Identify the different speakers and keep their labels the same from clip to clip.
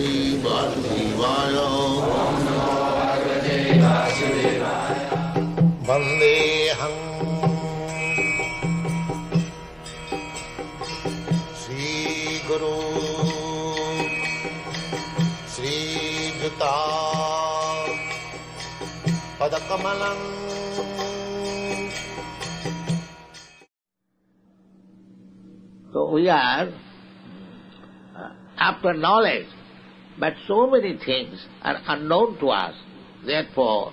Speaker 1: Shri Vasudevaya. Vandeham Shri Guru Shri Juta Padakamalam. So we are after knowledge, but so many things are unknown to us. Therefore,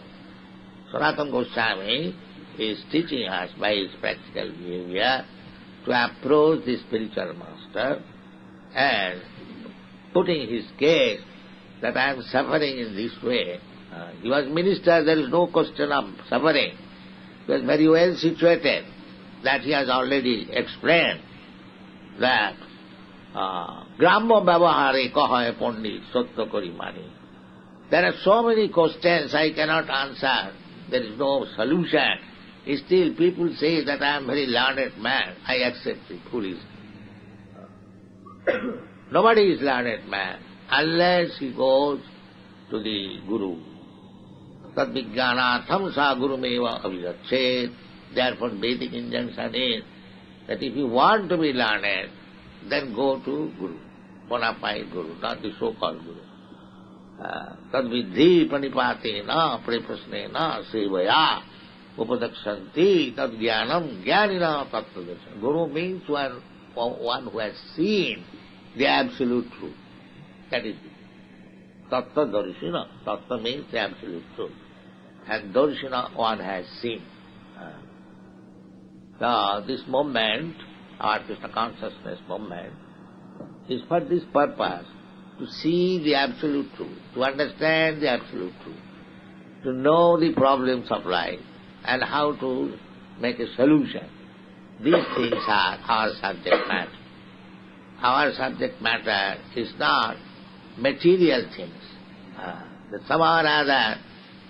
Speaker 1: Sanatana Goswami is teaching us by his practical behavior to approach the spiritual master and putting his case that I am suffering in this way. He was minister, there is no question of suffering. He was very well situated. That he has already explained, that Gramya Vyavahare Kahaye Pandit Satya Kari Mani. There are so many questions I cannot answer. There is no solution. Still people say that I am very learned man. I accept it fully. Nobody is learned man unless he goes to the Guru. Tad vijnanatham sa gurumeva avijachet. Therefore Vedic injunction is that if you want to be learned, then go to Guru, bona fide Guru, not the so-called Guru. Tad vidhi panipatena preprasnena sevaya upadakshanti tad jnanam jnanina tattva. Guru means one who has seen the absolute truth. That is it. Tattva darshina. Tattva means the absolute truth. And darshina one has seen. This moment, our Krishna consciousness moment, is for this purpose, to see the absolute truth, to understand the absolute truth, to know the problems of life and how to make a solution. These things are our subject matter. Our subject matter is not material things. That somehow or other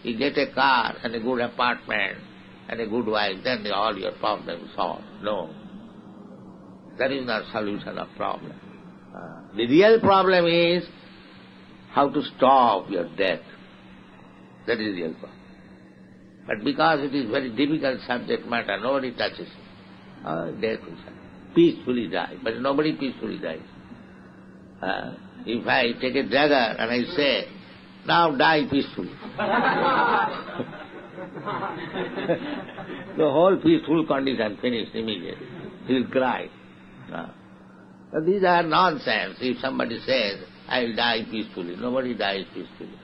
Speaker 1: you get a car and a good apartment and a good wife, then all your problems solved. No. That is not solution of problem. The real problem is how to stop your death. That is the real problem. But because it is very difficult subject matter, nobody touches it. Death will peacefully die, but nobody peacefully dies. If I take a dagger and I say, now die peacefully, the whole peaceful condition finished immediately. He will cry. But these are nonsense. If somebody says, I will die peacefully, nobody dies peacefully.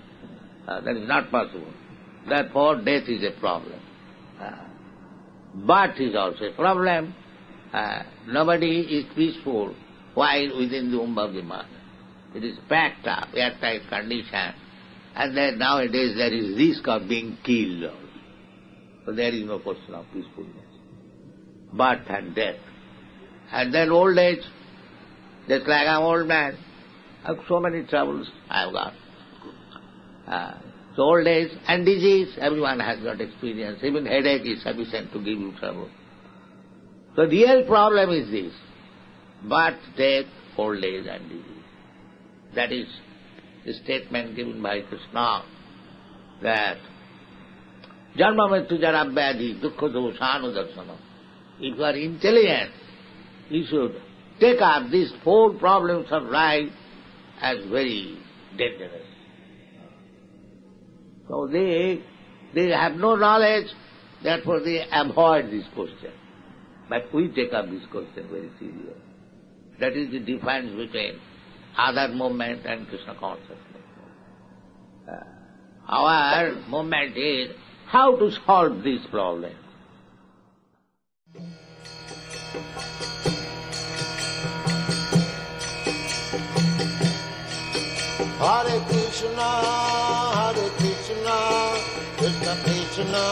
Speaker 1: That is not possible. Therefore, death is a problem. Birth is also a problem. Nobody is peaceful while within the womb of the mother. It is packed up, airtight condition. And then nowadays there is risk of being killed also. So there is no question of peacefulness. Birth and death. And then old age, just like I'm old man, I have so many troubles I have got. So old age and disease, everyone has got experience. Even headache is sufficient to give you trouble. So the real problem is this: birth, death, old age and disease. That is the statement given by Krishna, that Janma Mrityu Jara Vyadhi Dukkha Doshanu Darshanam. If you are intelligent, you should take up these four problems of life as very dangerous. So they have no knowledge, therefore they avoid this question. But we take up this question very seriously. That is the difference between other movement and Krishna consciousness. Our movement is how to solve this problem. Hare Krishna, Krishna Krishna,